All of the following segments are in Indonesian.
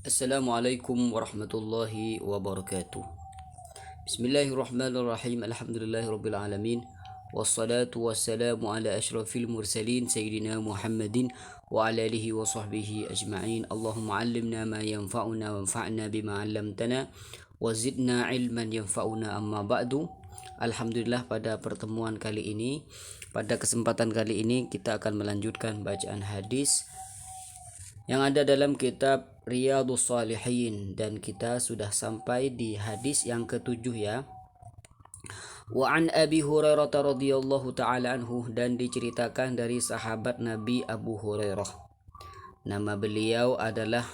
Assalamualaikum warahmatullahi wabarakatuh. Bismillahirrahmanirrahim. Alhamdulillahirabbil alamin. Wassalatu wassalamu ala asyrafil mursalin sayyidina Muhammadin wa ala alihi wa sahbihi ajma'in. Allahumma 'allimna ma yanfa'una wanfa'na bima 'allamtana wa zidna ilman yanfa'una amma ba'du. Alhamdulillah, pada pertemuan kali ini, pada kesempatan kali ini kita akan melanjutkan bacaan hadis yang ada dalam kitab Riyadhus Shalihin, dan kita sudah sampai di hadis yang ketujuh ya. Wa an Abi Hurairah radhiyallahu taala anhu, dan diceritakan dari sahabat Nabi Abu Hurairah. Nama beliau adalah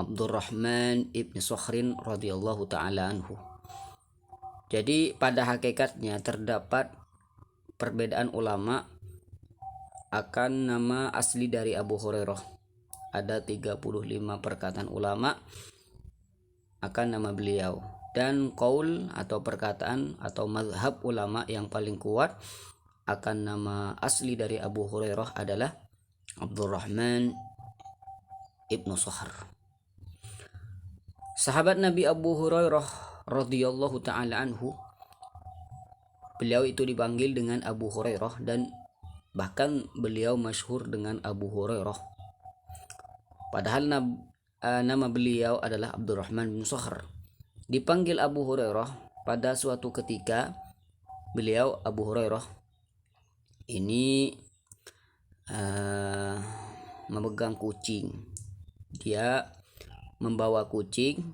Abdurrahman ibn Sakhrin radhiyallahu taala anhu. Jadi pada hakikatnya terdapat perbedaan ulama akan nama asli dari Abu Hurairah. Ada 35 perkataan ulama akan nama beliau, dan qaul atau perkataan atau mazhab ulama yang paling kuat akan nama asli dari Abu Hurairah adalah Abdurrahman ibnu Sakhr. Sahabat Nabi Abu Hurairah radhiyallahu taala anhu, beliau itu dipanggil dengan Abu Hurairah, dan bahkan beliau masyhur dengan Abu Hurairah. Padahal nama beliau adalah Abdurrahman bin Sakhr. Dipanggil Abu Hurairah pada suatu ketika, beliau Abu Hurairah ini memegang kucing. Dia membawa kucing,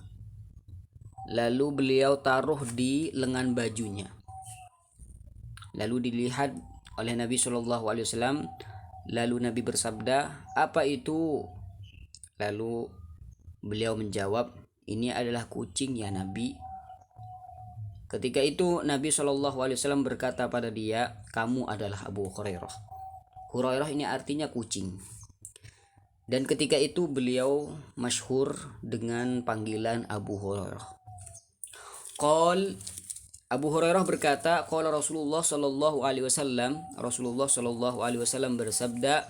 lalu beliau taruh di lengan bajunya. Lalu dilihat oleh Nabi SAW. Lalu Nabi bersabda, "Apa itu?" Lalu beliau menjawab, "Ini adalah kucing ya Nabi." Ketika itu Nabi SAW berkata pada dia, "Kamu adalah Abu Hurairah." Hurairah ini artinya kucing. Dan ketika itu beliau masyhur dengan panggilan Abu Hurairah. Abu Hurairah berkata, qala Rasulullah sallallahu alaihi wasallam, Rasulullah sallallahu alaihi wasallam bersabda,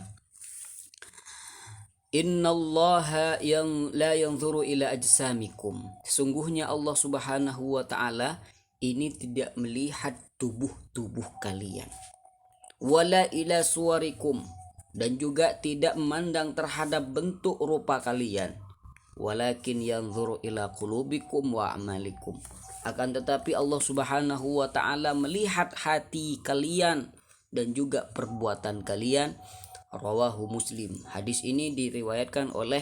"Innallaha yang la yanzuru ila ajsamikum." Sesungguhnya Allah Subhanahu wa taala ini tidak melihat tubuh-tubuh kalian. Wala ila suwarikum, dan juga tidak memandang terhadap bentuk rupa kalian. Walakin yanzuru ila qulubikum wa amalikum. Akan tetapi Allah Subhanahu wa taala melihat hati kalian dan juga perbuatan kalian. Rawahu Muslim. Hadis ini diriwayatkan oleh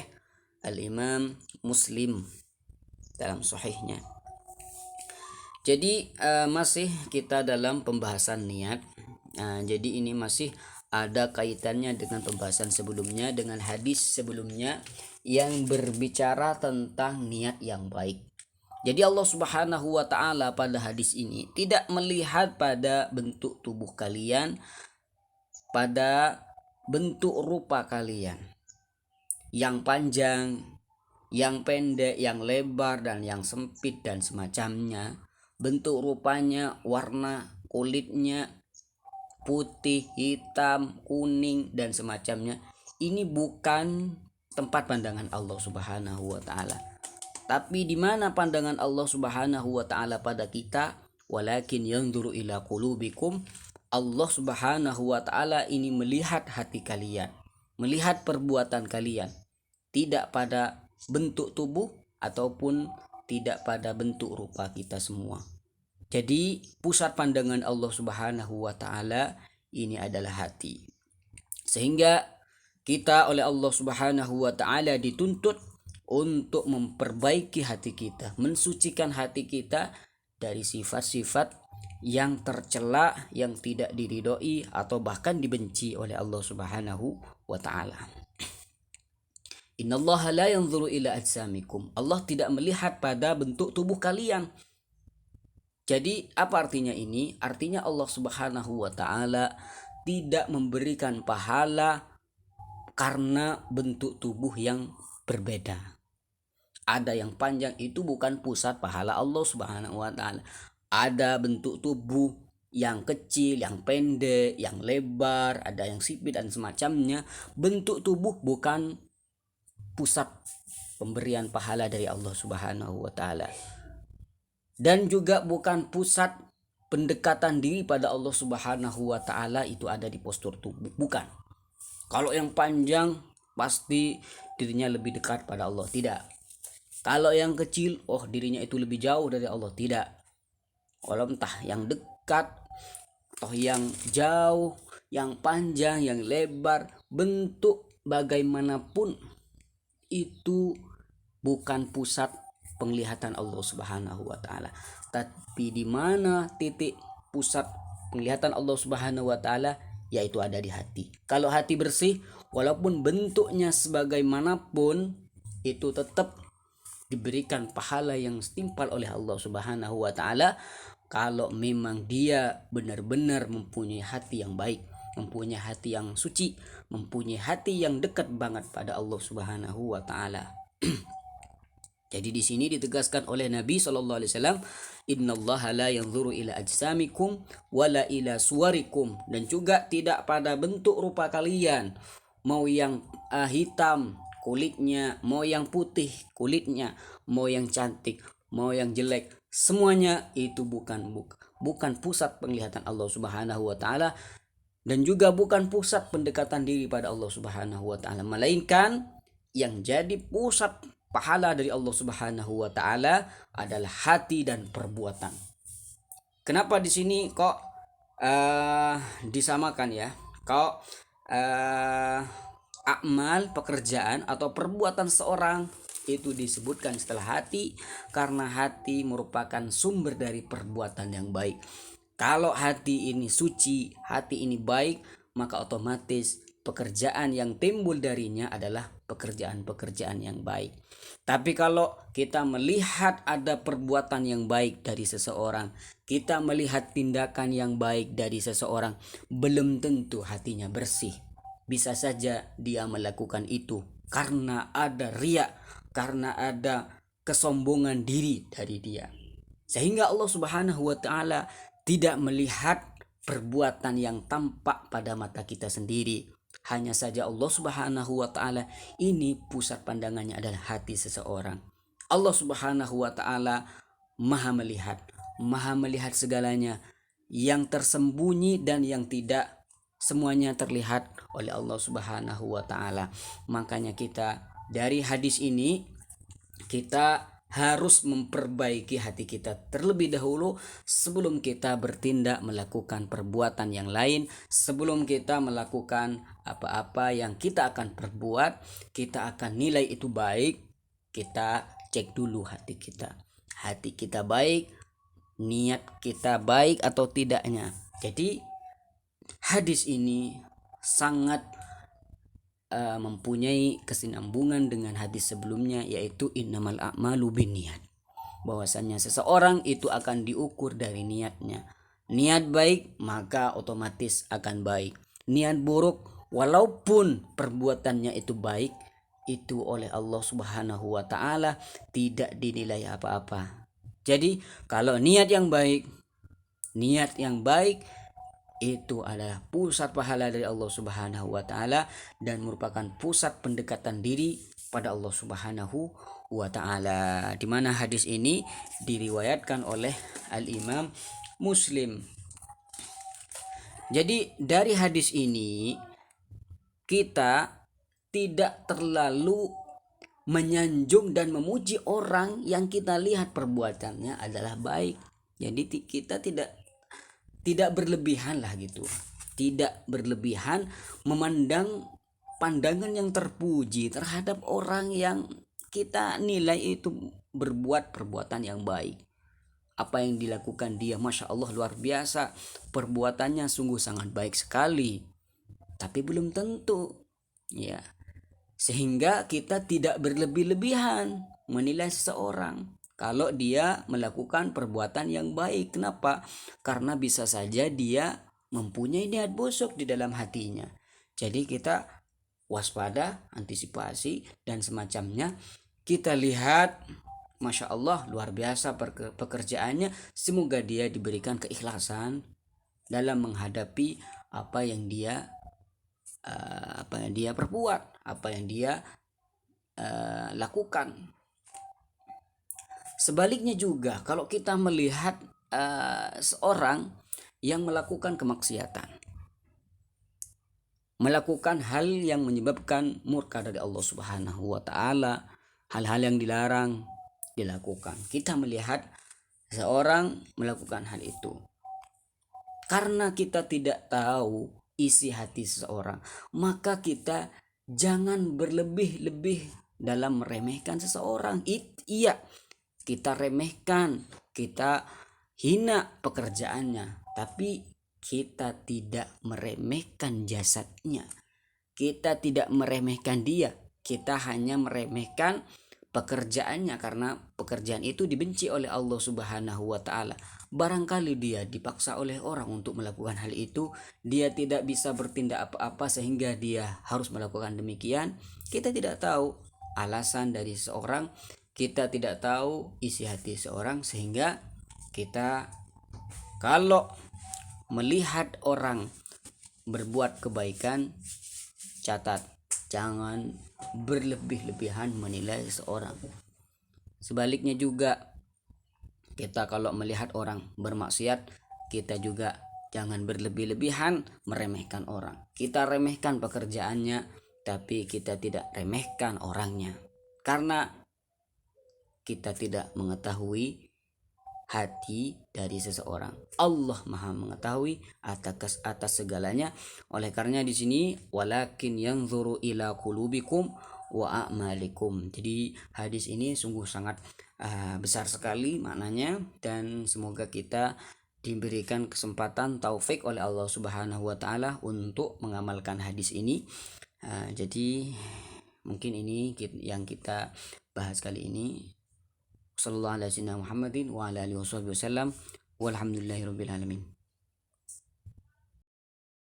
Al-Imam Muslim dalam sahihnya. Jadi masih kita dalam pembahasan niat. Jadi ini masih ada kaitannya dengan pembahasan sebelumnya, dengan hadis sebelumnya yang berbicara tentang niat yang baik. Jadi Allah Subhanahu wa taala pada hadis ini tidak melihat pada bentuk tubuh kalian, pada bentuk rupa kalian, yang panjang, yang pendek, yang lebar, dan yang sempit, dan semacamnya. Bentuk rupanya, warna kulitnya, putih, hitam, kuning, dan semacamnya. Ini bukan tempat pandangan Allah Subhanahu wa taala. Tapi di mana pandangan Allah Subhanahu wa taala pada kita? Walakin yanzuru ila qulubikum. Allah Subhanahu wa taala ini melihat hati kalian, melihat perbuatan kalian, tidak pada bentuk tubuh ataupun tidak pada bentuk rupa kita semua. Jadi pusat pandangan Allah Subhanahu wa taala ini adalah hati. Sehingga kita oleh Allah Subhanahu wa taala dituntut untuk memperbaiki hati kita, mensucikan hati kita dari sifat-sifat yang tercela, yang tidak diridhoi atau bahkan dibenci oleh Allah Subhanahu wa taala. Innallaha la yanzuru ila ajsamikum. Allah tidak melihat pada bentuk tubuh kalian. Jadi apa artinya ini? Artinya Allah Subhanahu wa taala tidak memberikan pahala karena bentuk tubuh yang berbeda. Ada yang panjang, itu bukan pusat pahala Allah Subhanahu wa taala. Ada bentuk tubuh yang kecil, yang pendek, yang lebar, ada yang sipit dan semacamnya. Bentuk tubuh bukan pusat pemberian pahala dari Allah Subhanahu wa taala. Dan juga bukan pusat pendekatan diri pada Allah Subhanahu wa taala itu ada di postur tubuh, bukan. Kalau yang panjang pasti dirinya lebih dekat pada Allah, tidak. Kalau yang kecil, oh dirinya itu lebih jauh dari Allah, tidak. Kalau entah yang dekat atau yang jauh, yang panjang, yang lebar, bentuk bagaimanapun itu bukan pusat penglihatan Allah Subhanahu wa taala. Tapi di mana titik pusat penglihatan Allah Subhanahu wa taala, yaitu ada di hati. Kalau hati bersih, walaupun bentuknya sebagaimanapun, itu tetap diberikan pahala yang setimpal oleh Allah Subhanahu wa taala kalau memang dia benar-benar mempunyai hati yang baik, mempunyai hati yang suci, mempunyai hati yang dekat banget pada Allah Subhanahu wa taala. Jadi di sini ditegaskan oleh Nabi sallallahu alaihi wasallam, innallaha la yanzuru ila ajsamikum wala ila suwarikum, dan juga tidak pada bentuk rupa kalian, mau yang hitam kulitnya, mau yang putih kulitnya, mau yang cantik, mau yang jelek, semuanya itu bukan pusat penglihatan Allah Subhanahu wa taala, dan juga bukan pusat pendekatan diri pada Allah Subhanahu wa taala, melainkan yang jadi pusat pahala dari Allah Subhanahu wa taala adalah hati dan perbuatan. Kenapa di sini kok disamakan ya? Kok amal, pekerjaan atau perbuatan seorang itu disebutkan setelah hati, karena hati merupakan sumber dari perbuatan yang baik. Kalau hati ini suci, hati ini baik, maka otomatis pekerjaan yang timbul darinya adalah pekerjaan-pekerjaan yang baik. Tapi kalau kita melihat ada perbuatan yang baik dari seseorang, kita melihat tindakan yang baik dari seseorang, belum tentu hatinya bersih. Bisa saja dia melakukan itu karena ada riya, karena ada kesombongan diri dari dia. Sehingga Allah Subhanahu wa taala tidak melihat perbuatan yang tampak pada mata kita sendiri. Hanya saja Allah Subhanahu wa taala ini pusat pandangannya adalah hati seseorang. Allah Subhanahu wa taala Maha melihat segalanya, yang tersembunyi dan yang tidak, semuanya terlihat oleh Allah Subhanahu wa taala. Makanya kita dari hadis ini kita harus memperbaiki hati kita terlebih dahulu sebelum kita bertindak melakukan perbuatan yang lain. Sebelum kita melakukan apa-apa yang kita akan perbuat, kita akan nilai itu baik, kita cek dulu hati kita. Hati kita baik, niat kita baik atau tidaknya. Jadi hadis ini sangat mempunyai kesinambungan dengan hadis sebelumnya, yaitu innamal a'malu binniyat. Bahwasanya seseorang itu akan diukur dari niatnya. Niat baik maka otomatis akan baik. Niat buruk walaupun perbuatannya itu baik, itu oleh Allah Subhanahu wa taala tidak dinilai apa-apa. Jadi kalau niat yang baik itu adalah pusat pahala dari Allah Subhanahu wa taala dan merupakan pusat pendekatan diri pada Allah Subhanahu wa taala. Di mana hadis ini diriwayatkan oleh Al-Imam Muslim. Jadi dari hadis ini kita tidak terlalu menyanjung dan memuji orang yang kita lihat perbuatannya adalah baik. Jadi kita tidak berlebihan lah gitu, tidak berlebihan memandang pandangan yang terpuji terhadap orang yang kita nilai itu berbuat perbuatan yang baik. Apa yang dilakukan dia, Masya Allah luar biasa, perbuatannya sungguh sangat baik sekali, tapi belum tentu ya, sehingga kita tidak berlebih-lebihan menilai seseorang kalau dia melakukan perbuatan yang baik. Kenapa? Karena bisa saja dia mempunyai niat busuk di dalam hatinya. Jadi kita waspada, antisipasi dan semacamnya. Kita lihat, Masya Allah luar biasa pekerjaannya, semoga dia diberikan keikhlasan dalam menghadapi apa yang dia perbuat, apa yang dia lakukan. Sebaliknya juga kalau kita melihat seorang yang melakukan kemaksiatan, melakukan hal yang menyebabkan murka dari Allah Subhanahu wa taala, hal-hal yang dilarang dilakukan. Kita melihat seorang melakukan hal itu. Karena kita tidak tahu isi hati seseorang, maka kita jangan berlebih-lebih dalam meremehkan seseorang. Iya, kita remehkan, kita hina pekerjaannya, tapi kita tidak meremehkan jasadnya. Kita tidak meremehkan dia, kita hanya meremehkan pekerjaannya, karena pekerjaan itu dibenci oleh Allah Subhanahu wa taala. Barangkali dia dipaksa oleh orang untuk melakukan hal itu, dia tidak bisa bertindak apa-apa sehingga dia harus melakukan demikian. Kita tidak tahu alasan dari seorang, kita tidak tahu isi hati seorang, sehingga kita kalau melihat orang berbuat kebaikan, catat, jangan berlebih-lebihan menilai seseorang. Sebaliknya juga, kita kalau melihat orang bermaksiat, kita juga jangan berlebih-lebihan meremehkan orang. Kita remehkan pekerjaannya, tapi kita tidak remehkan orangnya. Karena kita tidak mengetahui hati dari seseorang. Allah Maha mengetahui atas segalanya. Oleh karena di sini walakin yanzuru ila qulubikum wa a'malikum. Jadi hadis ini sungguh sangat besar sekali maknanya, dan semoga kita diberikan kesempatan taufik oleh Allah Subhanahu wa taala untuk mengamalkan hadis ini. Jadi mungkin ini yang kita bahas kali ini. Sallallahu alaihi Muhammadin wa ala alihi wasallam walhamdulillahirabbil alamin.